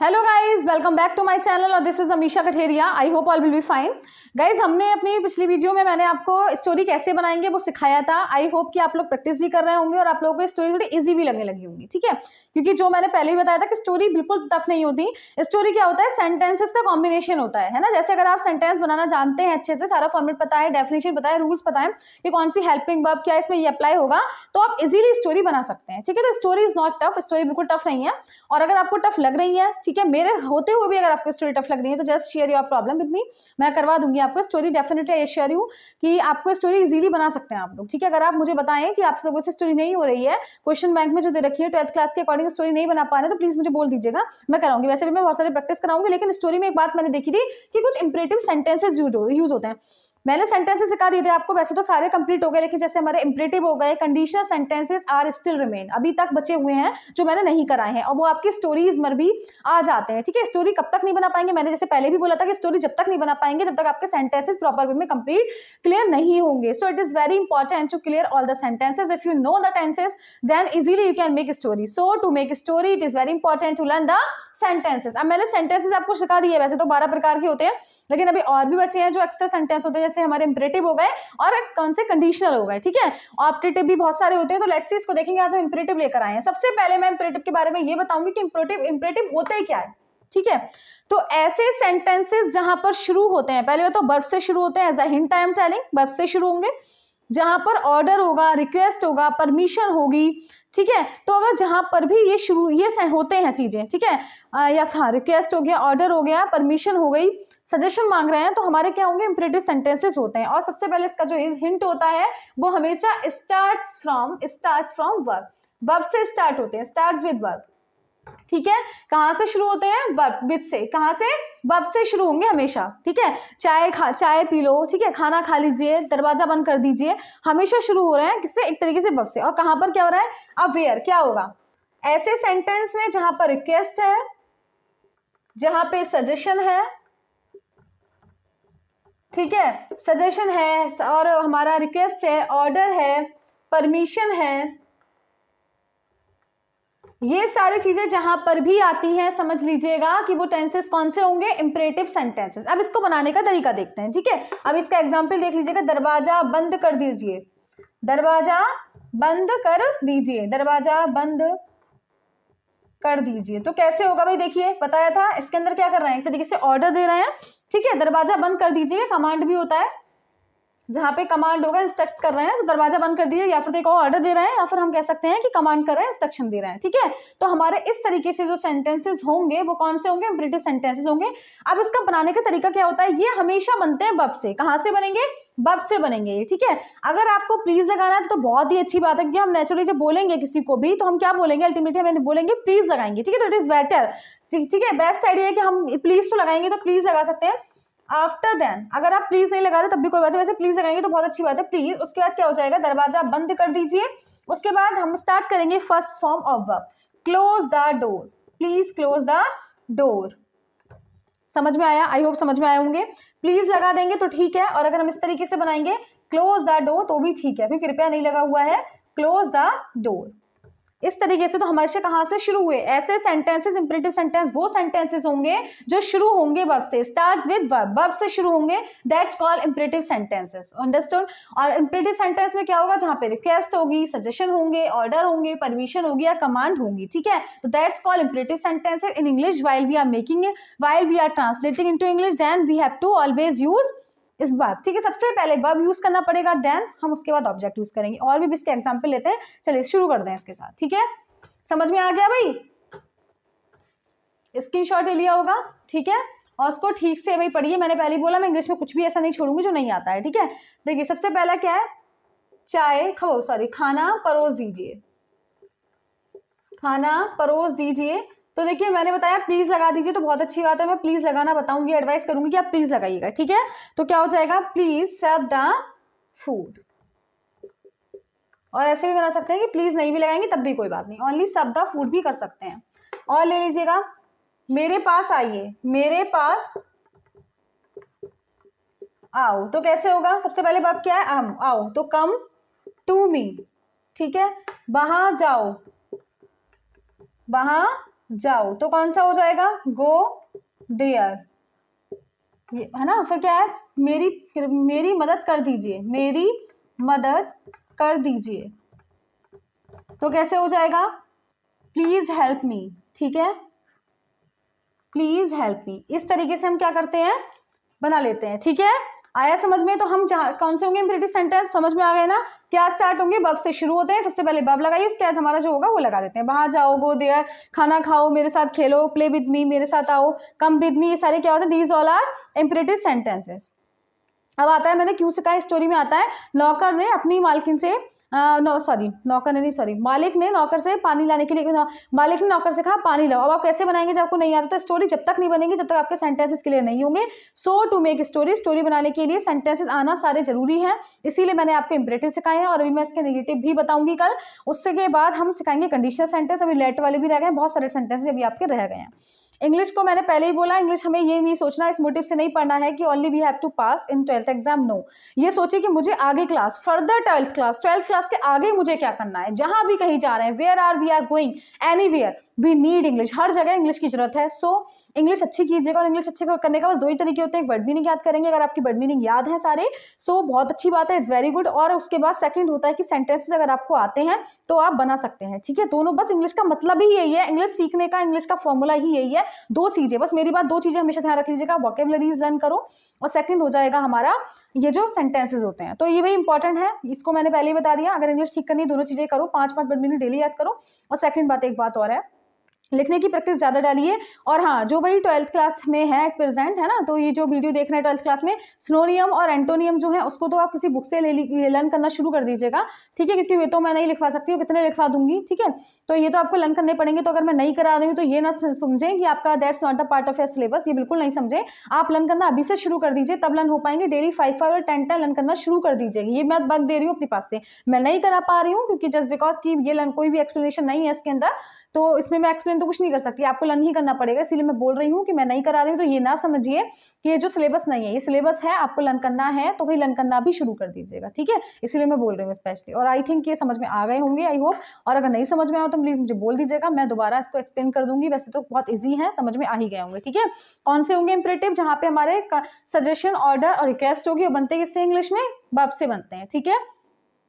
Hello guys, welcome back to my channel और this is Amisha Katheria. I hope all will be fine. Guys, हमने अपनी पिछली video में मैंने आपको स्टोरी कैसे बनाएंगे वो सिखाया था। आई होप कि आप लोग प्रैक्टिस भी कर रहे होंगे और आप लोगों को स्टोरी थोड़ी इजी भी लगने लगी होंगी। ठीक है, क्योंकि जो मैंने पहले ही बताया था कि स्टोरी बिल्कुल टफ नहीं होती। स्टोरी क्या होता है? सेंटेंसेस का कॉम्बिनेशन होता है ना। जैसे अगर आप सेंटेंस बनाना जानते हैं, अच्छे से सारा फॉर्मेट पता है, डेफिनेशन पता है, रूल्स पता है कि कौन सी हेल्पिंग वर्ब क्या इसमें ये अप्लाई होगा, तो आप इजीली स्टोरी बना सकते हैं। ठीक है, तो story is not tough, story बिल्कुल टफ नहीं है। और अगर आपको टफ लग रही है, ठीक है, मेरे होते हुए भी अगर आपको स्टोरी टफ लग रही है, तो just share your problem with me, मैं करवा दूंगी आपको story. Definitely I sure you कि आपको स्टोरी इजीली बना सकते हैं आप लोग। ठीक है, अगर आप मुझे बताएं कि आप लोगों से स्टोरी नहीं हो रही है, क्वेश्चन बैंक में जो दे रखी है 12th क्लास के अकॉर्डिंग स्टोरी नहीं बना पा रहे, तो प्लीज मुझे बोल दीजिएगा, मैं कराऊंगी। वैसे भी मैं बहुत सारी प्रैक्टिस कराऊंगी, लेकिन स्टोरी में एक बात मैंने देखी थी कि कुछ इंपरेटिव सेंटेंसेस यूज होते हैं। मैंने सेंटेंसेस सिखा दिए थे आपको, वैसे तो सारे कंप्लीट हो गए, लेकिन जैसे हमारे इंपरेटिव हो गए, conditional sentences are still remain, अभी तक बचे हुए हैं जो मैंने नहीं कराए हैं, और वो आपकी स्टोरीज में भी आ जाते हैं। ठीक है, स्टोरी कब तक नहीं बना पाएंगे? मैंने जैसे पहले भी बोला था कि स्टोरी जब तक नहीं बना पाएंगे जब तक आपके सेंटेंसेस प्रॉपर वे में कंप्लीट क्लियर नहीं होंगे। So it is very important to clear all the sentences. If you know the tenses then easily you can make story. So to make story it is very important to learn the sentences. अब मैंने sentences आपको सिखा दिए, वैसे तो 12 प्रकार के होते हैं, लेकिन अभी और भी बचे हैं जो एक्स्ट्रा सेंटेंस होते हैं, जैसे हमारे इंपरेटिव हो गए और कौन से कंडीशनल हो गए। ठीक है, ऑप्टेटिव भी बहुत सारे होते हैं, तो लेट्स सी इसको देखेंगे। आज हम इंपरेटिव लेकर आए हैं। सबसे पहले मैं इंपरेटिव के बारे में ये बताऊंगी कि इंपरेटिव होता ही क्या है। ठीक है, तो ऐसे सेंटेंसेस जहां पर शुरू होते हैं, पहले तो वर्ब से शुरू होते हैं। As a hint I am telling, verb से शुरू होंगे। जहां पर ऑर्डर होगा, रिक्वेस्ट होगा, परमिशन होगी। ठीक है, तो अगर जहां पर भी ये होते हैं चीजें, ठीक है, या हाँ रिक्वेस्ट हो गया, ऑर्डर हो गया, परमिशन हो गई, सजेशन मांग रहे हैं, तो हमारे क्या होंगे? इंपरेटिव सेंटेंसेस होते हैं। और सबसे पहले इसका जो हिंट होता है वो हमेशा स्टार्ट्स फ्रॉम वर्ब। वर्ब से स्टार्ट होते हैं, स्टार्ट्स विद वर्ब। ठीक है, कहां से शुरू होते हैं? वर्ब विद से। कहां से? वर्ब से शुरू होंगे हमेशा। ठीक है, चाय पी लो, ठीक है, खाना खा लीजिए, दरवाजा बंद कर दीजिए, हमेशा शुरू हो रहे हैं किससे? एक तरीके से वर्ब से। और कहां पर क्या हो रहा है? अब वेयर क्या होगा? ऐसे सेंटेंस में जहां पर रिक्वेस्ट है, जहां पे सजेशन है, ठीक है, सजेशन है और हमारा रिक्वेस्ट है, ऑर्डर है, परमिशन है, ये सारी चीजें जहां पर भी आती हैं, समझ लीजिएगा कि वो टेंसेस कौन से होंगे? Imperative sentences. अब इसको बनाने का तरीका देखते हैं। ठीक है, अब इसका एग्जांपल देख लीजिएगा। दरवाजा बंद कर दीजिए, दरवाजा बंद कर दीजिए, दरवाजा बंद कर दीजिए। तो कैसे होगा भाई? देखिए, बताया था इसके अंदर क्या कर रहे हैं, एक तरीके से ऑर्डर दे रहे हैं। ठीक है, दरवाजा बंद कर दीजिए कमांड भी होता है, जहां पे कमांड होगा, इंस्ट्रक्ट कर रहे हैं, तो दरवाजा बंद कर दीजिए, या फिर एक और ऑर्डर दे रहे हैं, या फिर हम कह सकते हैं कि कमांड कर रहे हैं, इंस्ट्रक्शन दे रहे हैं। ठीक है, तो हमारे इस तरीके से जो सेंटेंसेस होंगे वो कौन से होंगे? इंपरेटिव सेंटेंसेस होंगे। अब इसका बनाने का तरीका क्या होता है? ये हमेशा बनते हैं वर्ब से। कहां से बनेंगे? वर्ब से बनेंगे। ठीक है, अगर आपको प्लीज लगाना है तो बहुत ही अच्छी बात है, क्योंकि हम नेचुरली जब बोलेंगे किसी को भी तो हम क्या बोलेंगे? अल्टीमेटली हम बोलेंगे प्लीज लगाएंगे। ठीक है, तो इट इज बेटर। ठीक है, बेस्ट आइडिया है कि हम प्लीज तो लगाएंगे, तो प्लीज लगा सकते हैं। आफ्टर देन, अगर आप प्लीज नहीं लगा रहे तब भी कोई बात है, वैसे प्लीज लगाएंगे तो बहुत अच्छी बात है, प्लीज। उसके बाद क्या हो जाएगा? दरवाजा बंद कर दीजिए। उसके बाद हम स्टार्ट करेंगे first form of verb, close the door. Please close the door. समझ में आया? आई होप समझ में आए होंगे। प्लीज लगा देंगे तो ठीक है, और अगर हम इस तरीके से बनाएंगे क्लोज द डोर तो भी ठीक है, क्योंकि कृपया नहीं लगा हुआ है, क्लोज द डोर। इस तरीके से तो हमेशा कहां से शुरू हुए? ऐसे सेंटेंसेस, इंपरेटिव सेंटेंस वो सेंटेंसेस होंगे जो शुरू होंगे वर्ब से, स्टार्ट्स विद वर्ब, वर्ब से शुरू होंगे, that's called imperative sentences. Understood? और इंपरेटिव सेंटेंस में क्या होगा? जहां पे रिक्वेस्ट होगी, सजेशन होंगे, ऑर्डर होंगे, परमिशन होगी या कमांड होगी। ठीक है, तो that's called imperative sentences in English. While we are making it, while we are translating into English, then we have to always use इस बात। ठीक है, सबसे पहले वर्ब यूज करना पड़ेगा, देन हम उसके बाद ऑब्जेक्ट यूज करेंगे। और भी इसके एग्जांपल लेते हैं, चलिए शुरू कर दें इसके साथ। ठीक है, समझ में आ गया भाई? स्क्रीनशॉट ले लिया होगा। ठीक है, और उसको ठीक से भाई पढ़िए। मैंने पहले बोला मैं इंग्लिश में कुछ भी ऐसा नहीं छोड़ूंगी जो नहीं आता है। ठीक है, देखिए सबसे पहला क्या है? खाना परोस दीजिए, खाना परोस दीजिए। तो देखिए मैंने बताया प्लीज लगा दीजिए, तो बहुत अच्छी बात है, मैं प्लीज लगाना बताऊंगी, एडवाइस करूंगी कि आप प्लीज लगाइएगा। ठीक है, तो क्या हो जाएगा? Please serve the food. और ऐसे भी बना सकते हैं कि प्लीज नहीं भी लगाएंगे तब भी कोई बात नहीं, ओनली सर्व द फूड भी कर सकते हैं। और ले लीजिएगा, मेरे पास आइए, मेरे पास आओ। तो कैसे होगा? सबसे पहले वर्ब क्या है? आओ, तो कम टू मी। ठीक है, वहां जाओ, वहां जाओ, तो कौन सा हो जाएगा, गो देयर, ये है ना। फिर क्या है, मेरी मदद कर दीजिए, मेरी मदद कर दीजिए, तो कैसे हो जाएगा, प्लीज हेल्प मी, ठीक है, प्लीज हेल्प मी। इस तरीके से हम क्या करते हैं, बना लेते हैं, ठीक है। आया समझ में। तो हम कौन से होंगे इंपेरेटिव सेंटेंस, समझ में आ गए ना। क्या स्टार्ट होंगे, बब से शुरू होते हैं, सबसे पहले बब लगाइए, उसके बाद हमारा जो होगा वो लगा देते हैं। वहां जाओ, गो देयर, खाना खाओ, मेरे साथ खेलो, प्ले विद मी, मेरे साथ आओ, कम विद मी, ये सारे क्या होते हैं, these all are imperative sentences. अब आता है, मैंने क्यों सिखाया, स्टोरी में आता है, नौकर ने अपनी मालकिन से मालिक ने नौकर से पानी लाने के लिए, मालिक ने नौकर से कहा पानी लाओ। अब आप कैसे बनाएंगे जब आपको नहीं आता, तो स्टोरी जब तक नहीं बनेगी जब तक आपके सेंटेंसेस क्लियर नहीं होंगे। सो टू मेक स्टोरी बनाने के लिए सेंटेंसेस आना सारे जरूरी है, इसीलिए मैंने आपको इंपेरेटिव सिखाए हैं, और अभी मैं इसके नेगेटिव भी बताऊंगी कल। उससे के बाद हम सिखाएंगे कंडीशनल सेंटेंस, अभी लेट वाले भी रह गए, बहुत सारे सेंटेंसेस अभी आपके रह गए हैं। इंग्लिश को मैंने पहले ही बोला, इंग्लिश हमें ये नहीं सोचना, इस मोटिव से नहीं पढ़ना है कि only we have to pass in 12th exam, no. ये सोचिए कि मुझे आगे क्लास, फर्दर 12th क्लास के आगे मुझे क्या करना है, जहां भी कहीं जा रहे हैं, where are we are going, anywhere we need English, हर जगह इंग्लिश की जरूरत है। सो इंग्लिश अच्छी कीजिएगा, और इंग्लिश अच्छे करने का बस दो ही तरीके होते हैं, एक वर्ड मीनिंग याद करेंगे, अगर आपकी वर्ड मीनिंग याद है सारे, सो बहुत अच्छी बात है, इट्स वेरी गुड। और उसके बाद सेकंड होता है कि सेंटेंसेस अगर आपको आते हैं तो आप बना सकते हैं, ठीक है। दोनों, बस इंग्लिश का मतलब ही यही है, इंग्लिश सीखने का, इंग्लिश का फॉर्मूला ही यही है, दो चीजें, बस मेरी बात, दो चीजें हमेशा ध्यान रख लीजिएगा, वोकैबुलरीज लर्न करो, और सेकंड हो जाएगा हमारा ये जो सेंटेंसेस होते हैं, तो ये भी इंपॉर्टेंट है, इसको मैंने पहले ही बता दिया। अगर इंग्लिश ठीक करनी है, दोनों चीजें करो, 5-5 वर्ड मीनिंग डेली याद करो, और सेकंड बात, एक बात और है, लिखने की प्रैक्टिस ज्यादा डालिए। और हाँ, जो भाई 12th क्लास में है एट प्रेजेंट, है ना, तो ये जो वीडियो देख रहे हैं 12th क्लास में, सिनोनियम और एंटोनियम जो है उसको तो आप किसी बुक से लर्न करना शुरू कर दीजिएगा, ठीक है, क्योंकि ये तो मैं नहीं लिखवा सकती हूँ, कितने लिखवा दूंगी, ठीक है। तो ये तो आपको लर्न करने पड़ेंगे, तो अगर मैं नहीं करा रही हूँ तो ये ना समझें कि आपका that's not the part of your syllabus, ये बिल्कुल नहीं समझे। आप लर्न करना अभी से शुरू कर दीजिए, तब लर्न हो पाएंगे। डेली 5 और 10 लर्न करना शुरू कर दीजिएगा। ये मैं बग दे रही हूँ अपने पास से, मैं नहीं करा पा रही हूँ क्योंकि जस्ट बिकॉज की ये लर्न, कोई भी एक्सप्लेनेशन नहीं है इसके अंदर, तो इसमें मैं एक्सप्लेन तो कुछ नहीं कर सकती, आपको लर्न ही करना पड़ेगा, इसीलिए मैं बोल रही हूँ कि मैं नहीं करा रही हूँ। तो ये ना समझिए कि ये जो सिलेबस नहीं है, ये सिलेबस है, आपको लर्न करना है तो भाई लर्न करना भी शुरू कर दीजिएगा, ठीक है, इसीलिए मैं बोल रही हूँ स्पेशली। और आई थिंक ये समझ में आ गए होंगे, आई होप। और अगर नहीं समझ में आया तो प्लीज मुझे बोल दीजिएगा, मैं दोबारा इसको एक्सप्लेन कर दूंगी, वैसे तो बहुत ईजी है, समझ में आ ही गए होंगे, ठीक है। कौन से होंगे इंपेरेटिव, जहाँ पे हमारे सजेशन, ऑर्डर और रिक्वेस्ट होगी, वो बनते किससे, इंग्लिश में वर्ब से बनते हैं, ठीक है।